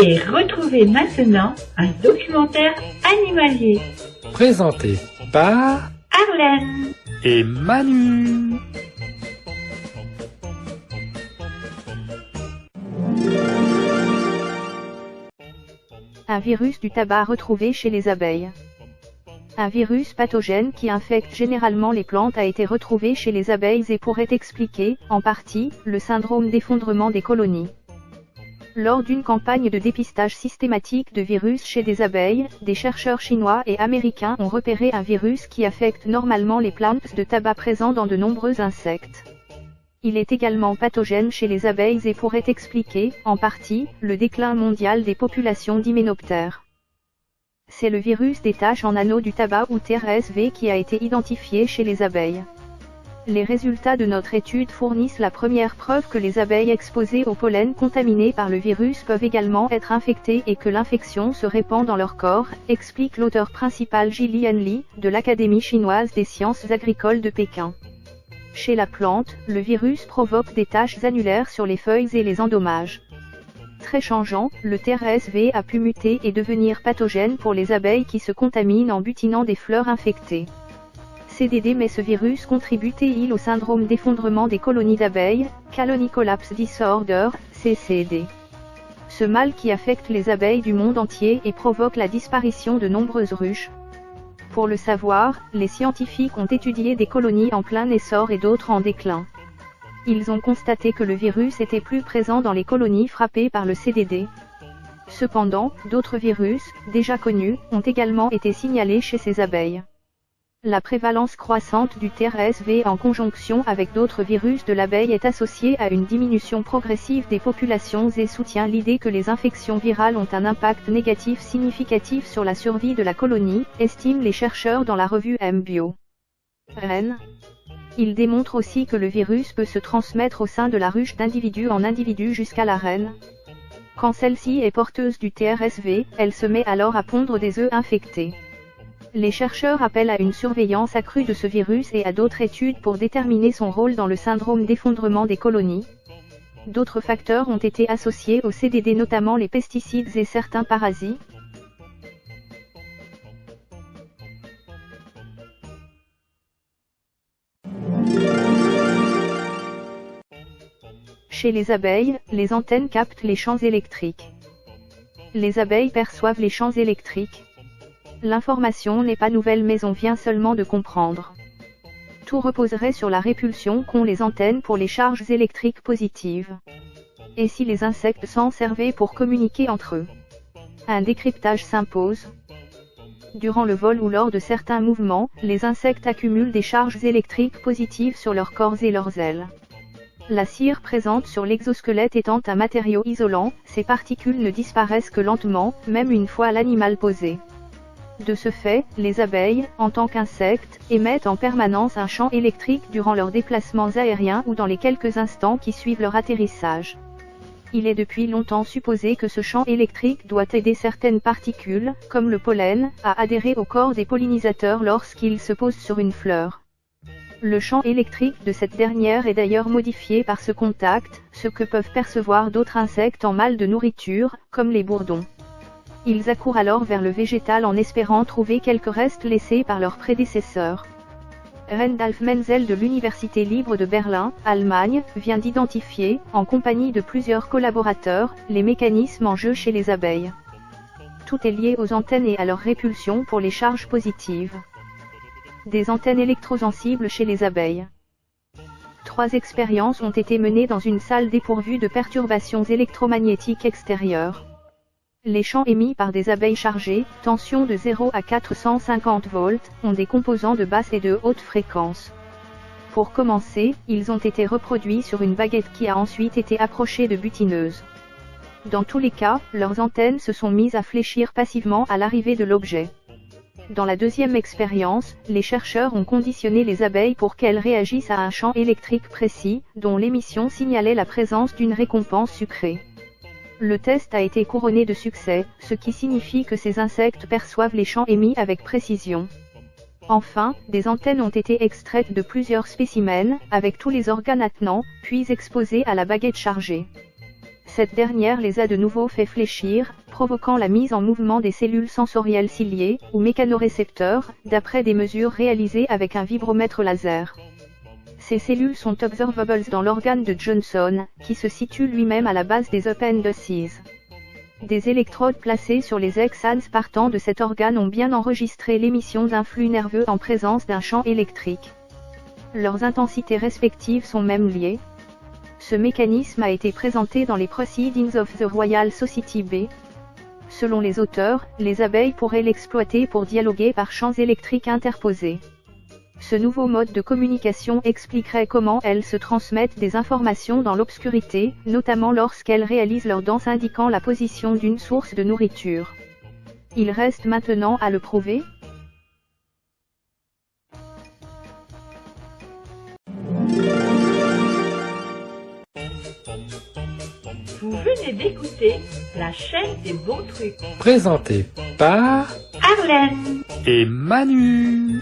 Et retrouvez maintenant un documentaire animalier. Présenté par Arlène et Manu. Un virus du tabac retrouvé chez les abeilles. Un virus pathogène qui infecte généralement les plantes a été retrouvé chez les abeilles et pourrait expliquer, en partie, le syndrome d'effondrement des colonies. Lors d'une campagne de dépistage systématique de virus chez des abeilles, des chercheurs chinois et américains ont repéré un virus qui affecte normalement les plantes de tabac présents dans de nombreux insectes. Il est également pathogène chez les abeilles et pourrait expliquer, en partie, le déclin mondial des populations d'hyménoptères. C'est le virus des taches en anneaux du tabac ou TRSV qui a été identifié chez les abeilles. Les résultats de notre étude fournissent la première preuve que les abeilles exposées au pollen contaminé par le virus peuvent également être infectées et que l'infection se répand dans leur corps, explique l'auteur principal Jilian Li, de l'Académie chinoise des sciences agricoles de Pékin. Chez la plante, le virus provoque des taches annulaires sur les feuilles et les endommage. Très changeant, le TRSV a pu muter et devenir pathogène pour les abeilles qui se contaminent en butinant des fleurs infectées. CDD mais ce virus contribue-t-il au syndrome d'effondrement des colonies d'abeilles, Colony Collapse Disorder, CCD. Ce mal qui affecte les abeilles du monde entier et provoque la disparition de nombreuses ruches. Pour le savoir, les scientifiques ont étudié des colonies en plein essor et d'autres en déclin. Ils ont constaté que le virus était plus présent dans les colonies frappées par le CDD. Cependant, d'autres virus, déjà connus, ont également été signalés chez ces abeilles. La prévalence croissante du TRSV en conjonction avec d'autres virus de l'abeille est associée à une diminution progressive des populations et soutient l'idée que les infections virales ont un impact négatif significatif sur la survie de la colonie, estiment les chercheurs dans la revue MBio. Reine. Il démontre aussi que le virus peut se transmettre au sein de la ruche d'individu en individu jusqu'à la reine. Quand celle-ci est porteuse du TRSV, elle se met alors à pondre des œufs infectés. Les chercheurs appellent à une surveillance accrue de ce virus et à d'autres études pour déterminer son rôle dans le syndrome d'effondrement des colonies. D'autres facteurs ont été associés au CDD, notamment les pesticides et certains parasites. Chez les abeilles, les antennes captent les champs électriques. Les abeilles perçoivent les champs électriques. L'information n'est pas nouvelle mais on vient seulement de comprendre. Tout reposerait sur la répulsion qu'ont les antennes pour les charges électriques positives. Et si les insectes s'en servaient pour communiquer entre eux? Un décryptage s'impose. Durant le vol ou lors de certains mouvements, les insectes accumulent des charges électriques positives sur leurs corps et leurs ailes. La cire présente sur l'exosquelette étant un matériau isolant, ces particules ne disparaissent que lentement, même une fois l'animal posé. De ce fait, les abeilles, en tant qu'insectes, émettent en permanence un champ électrique durant leurs déplacements aériens ou dans les quelques instants qui suivent leur atterrissage. Il est depuis longtemps supposé que ce champ électrique doit aider certaines particules, comme le pollen, à adhérer au corps des pollinisateurs lorsqu'ils se posent sur une fleur. Le champ électrique de cette dernière est d'ailleurs modifié par ce contact, ce que peuvent percevoir d'autres insectes en mal de nourriture, comme les bourdons. Ils accourent alors vers le végétal en espérant trouver quelques restes laissés par leurs prédécesseurs. Randolph Menzel de l'Université libre de Berlin, Allemagne, vient d'identifier, en compagnie de plusieurs collaborateurs, les mécanismes en jeu chez les abeilles. Tout est lié aux antennes et à leur répulsion pour les charges positives. Des antennes électrosensibles chez les abeilles. 3 expériences ont été menées dans une salle dépourvue de perturbations électromagnétiques extérieures. Les champs émis par des abeilles chargées, tension de 0 à 450 volts, ont des composants de basse et de haute fréquence. Pour commencer, ils ont été reproduits sur une baguette qui a ensuite été approchée de butineuses. Dans tous les cas, leurs antennes se sont mises à fléchir passivement à l'arrivée de l'objet. Dans la deuxième expérience, les chercheurs ont conditionné les abeilles pour qu'elles réagissent à un champ électrique précis, dont l'émission signalait la présence d'une récompense sucrée. Le test a été couronné de succès, ce qui signifie que ces insectes perçoivent les champs émis avec précision. Enfin, des antennes ont été extraites de plusieurs spécimens, avec tous les organes attenants, puis exposées à la baguette chargée. Cette dernière les a de nouveau fait fléchir, provoquant la mise en mouvement des cellules sensorielles ciliées, ou mécanorécepteurs, d'après des mesures réalisées avec un vibromètre laser. Ces cellules sont observables dans l'organe de Johnson, qui se situe lui-même à la base des appendices. Des électrodes placées sur les axones partant de cet organe ont bien enregistré l'émission d'un flux nerveux en présence d'un champ électrique. Leurs intensités respectives sont même liées. Ce mécanisme a été présenté dans les Proceedings of the Royal Society B. Selon les auteurs, les abeilles pourraient l'exploiter pour dialoguer par champs électriques interposés. Ce nouveau mode de communication expliquerait comment elles se transmettent des informations dans l'obscurité, notamment lorsqu'elles réalisent leur danse indiquant la position d'une source de nourriture. Il reste maintenant à le prouver. Vous venez d'écouter la chaîne des bons trucs. Présenté par Arlène et Manu.